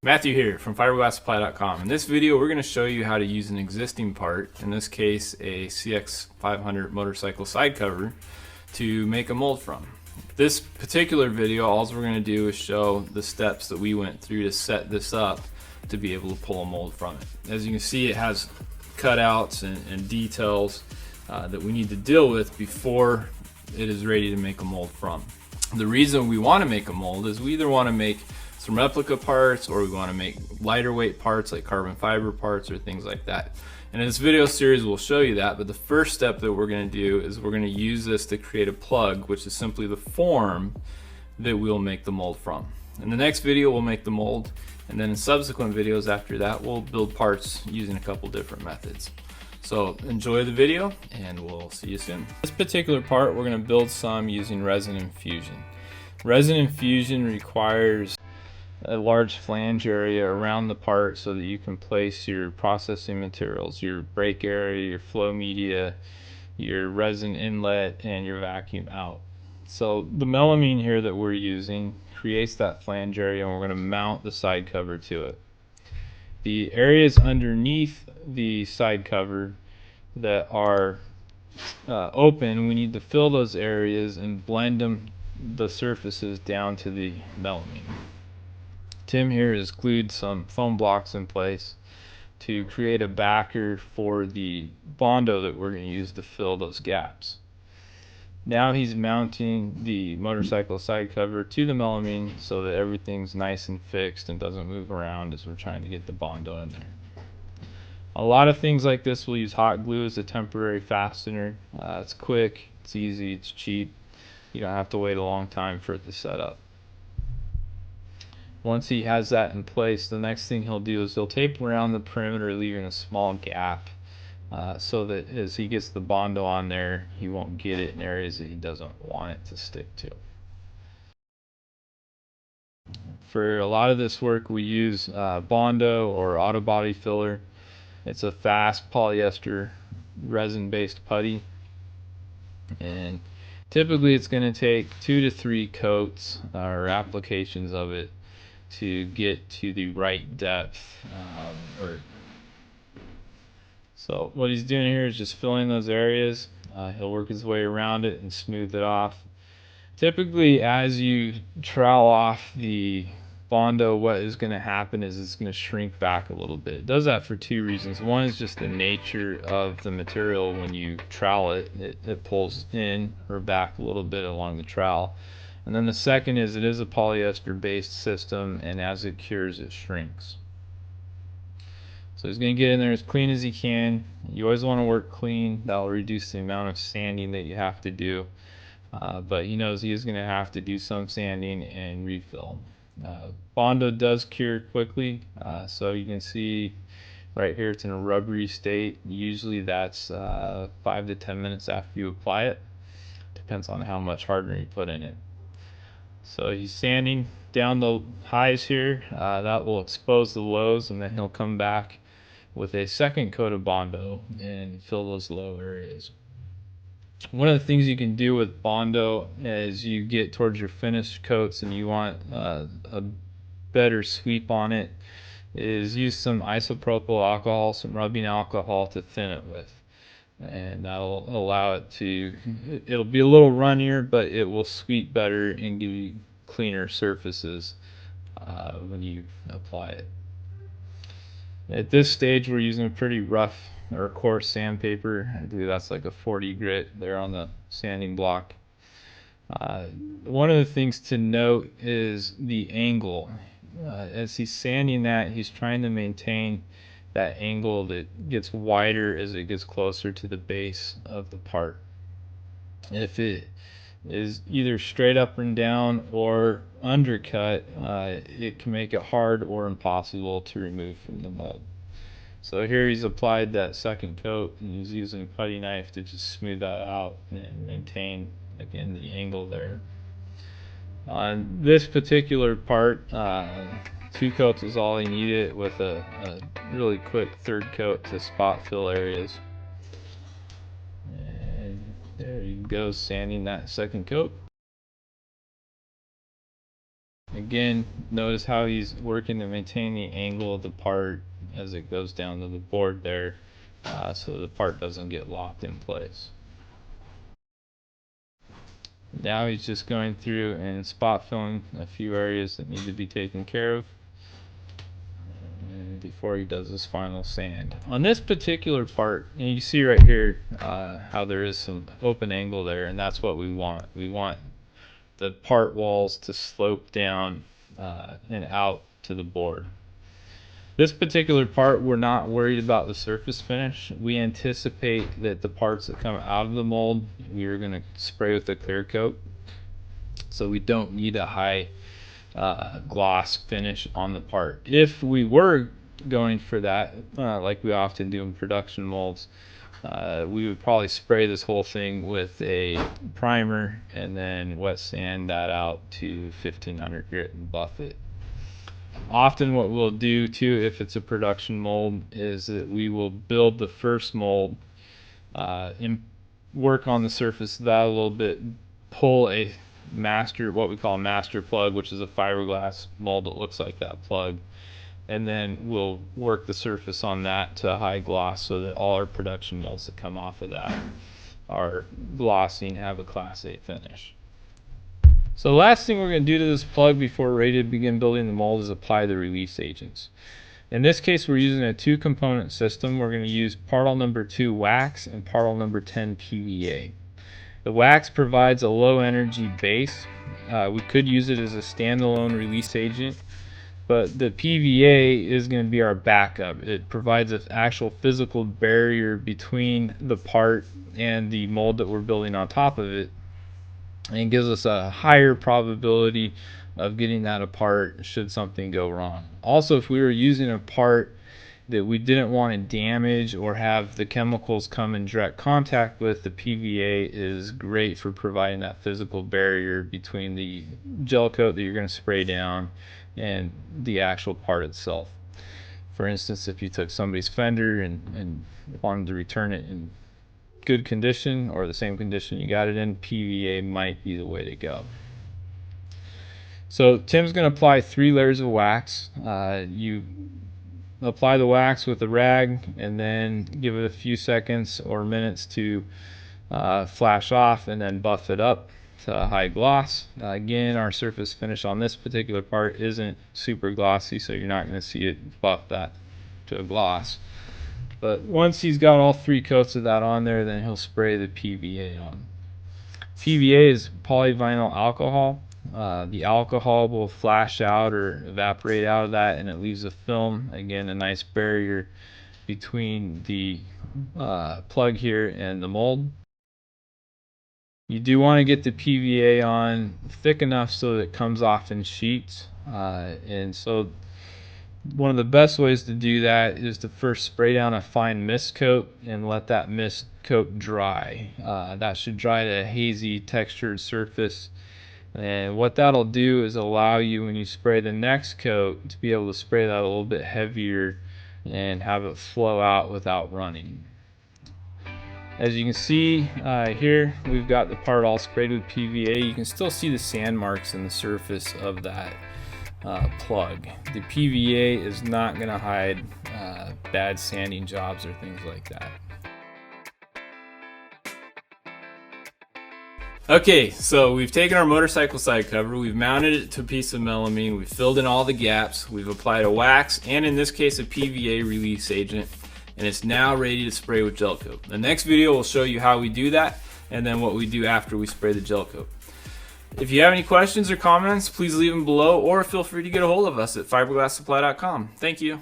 Matthew here from fiberglasssupply.com. In this video we're going to show you how to use an existing part, in this case a CX500 motorcycle side cover, to make a mold from. This particular video, all we're going to do is show the steps that we went through to set this up to be able to pull a mold from it. As you can see, it has cutouts and details that we need to deal with before it is ready to make a mold from. The reason we want to make a mold is we either want to make some replica parts, or we want to make lighter weight parts like carbon fiber parts or things like that. And in this video series we'll show you that, but the first step that we're going to do is we're going to use this to create a plug, which is simply the form that we'll make the mold from. In the next video we'll make the mold, and then in subsequent videos after that we'll build parts using a couple different methods. So enjoy the video and we'll see you soon. This particular part we're going to build some using resin infusion. Resin infusion requires a large flange area around the part so that you can place your processing materials, your brake area, your flow media, your resin inlet, and your vacuum out. So the melamine here that we're using creates that flange area, and we're going to mount the side cover to it. The areas underneath the side cover that are open, we need to fill those areas and blend the surfaces down to the melamine. Tim here has glued some foam blocks in place to create a backer for the Bondo that we're going to use to fill those gaps. Now he's mounting the motorcycle side cover to the melamine so that everything's nice and fixed and doesn't move around as we're trying to get the Bondo in there. A lot of things like this will use hot glue as a temporary fastener. It's quick, it's easy, it's cheap. You don't have to wait a long time for it to set up. Once he has that in place, the next thing he'll do is he'll tape around the perimeter, leaving a small gap so that as he gets the Bondo on there, he won't get it in areas that he doesn't want it to stick to. For a lot of this work we use Bondo or Autobody filler. It's a fast polyester resin based putty, and typically it's going to take 2 to 3 coats or applications of it to get to the right depth. So what he's doing here is just filling those areas. He'll work his way around it and smooth it off. Typically, as you trowel off the Bondo, what is going to happen is it's going to shrink back a little bit. It does that for 2 reasons. One is just the nature of the material. When you trowel it, it pulls in or back a little bit along the trowel. And then the second is it is a polyester based system, and as it cures it shrinks. So he's going to get in there as clean as he can. You always want to work clean. That will reduce the amount of sanding that you have to do. But he knows he is going to have to do some sanding and refill. Bondo does cure quickly, so you can see right here it's in a rubbery state. Usually that's 5 to 10 minutes after you apply it. Depends on how much hardener you put in it. So he's sanding down the highs here. That will expose the lows, and then he'll come back with a second coat of Bondo and fill those low areas. One of the things you can do with Bondo as you get towards your finished coats and you want a better sweep on it is use some isopropyl alcohol, some rubbing alcohol to thin it with. And that'll allow it to, it'll be a little runnier, but it will sweep better and give you cleaner surfaces when you apply it. At this stage we're using a pretty rough or coarse sandpaper. I believe that's like a 40 grit there on the sanding block. One of the things to note is the angle. As he's sanding that, he's trying to maintain that angle that gets wider as it gets closer to the base of the part. If it is either straight up and down or undercut, it can make it hard or impossible to remove from the mold. So here he's applied that second coat and he's using a putty knife to just smooth that out and maintain again the angle there. On this particular part, 2 coats is all he needed, with a really quick 3rd coat to spot fill areas. And there he goes, sanding that second coat. Again, notice how he's working to maintain the angle of the part as it goes down to the board there, so the part doesn't get locked in place. Now he's just going through and spot filling a few areas that need to be taken care of before he does his final sand. On this particular part, and you see right here how there is some open angle there, and that's what we want. We want the part walls to slope down and out to the board. This particular part, we're not worried about the surface finish. We anticipate that the parts that come out of the mold, we are going to spray with a clear coat. So we don't need a high gloss finish on the part. If we were going for that, like we often do in production molds, we would probably spray this whole thing with a primer and then wet sand that out to 1500 grit and buff it. Often what we'll do too, if it's a production mold, is that we will build the first mold and work on the surface of that a little bit, pull a master, what we call a master plug, which is a fiberglass mold that looks like that plug, and then we'll work the surface on that to high gloss so that all our production molds that come off of that are glossy and have a Class A finish. So the last thing we're going to do to this plug before we're ready to begin building the mold is apply the release agents. In this case, we're using a 2-component system. We're going to use particle number 2 wax and particle number 10 PVA. The wax provides a low energy base. We could use it as a standalone release agent, but the PVA is going to be our backup. It provides an actual physical barrier between the part and the mold that we're building on top of it, and gives us a higher probability of getting that apart should something go wrong. Also, if we were using a part that we didn't want to damage or have the chemicals come in direct contact with, the PVA is great for providing that physical barrier between the gel coat that you're going to spray down and the actual part itself. For instance, if you took somebody's fender and wanted to return it in good condition or the same condition you got it in, PVA might be the way to go. So Tim's going to apply 3 layers of wax. You apply the wax with a rag and then give it a few seconds or minutes to flash off, and then buff it up to high gloss. Again, our surface finish on this particular part isn't super glossy, so you're not going to see it buff that to a gloss. But once he's got all 3 coats of that on there, then he'll spray the PVA on. PVA is polyvinyl alcohol. The alcohol will flash out or evaporate out of that, and it leaves a film, again a nice barrier between the plug here and the mold. You do want to get the PVA on thick enough so that it comes off in sheets, and so one of the best ways to do that is to first spray down a fine mist coat and let that mist coat dry. That should dry to a hazy textured surface, and what that'll do is allow you, when you spray the next coat, to be able to spray that a little bit heavier and have it flow out without running. As you can see here, we've got the part all sprayed with PVA. You can still see the sand marks in the surface of that plug. The PVA is not going to hide bad sanding jobs or things like that. Okay, so we've taken our motorcycle side cover, we've mounted it to a piece of melamine, we've filled in all the gaps, we've applied a wax, and in this case a PVA release agent, and it's now ready to spray with gel coat. The next video will show you how we do that, and then what we do after we spray the gel coat. If you have any questions or comments, please leave them below, or feel free to get a hold of us at fiberglasssupply.com. Thank you.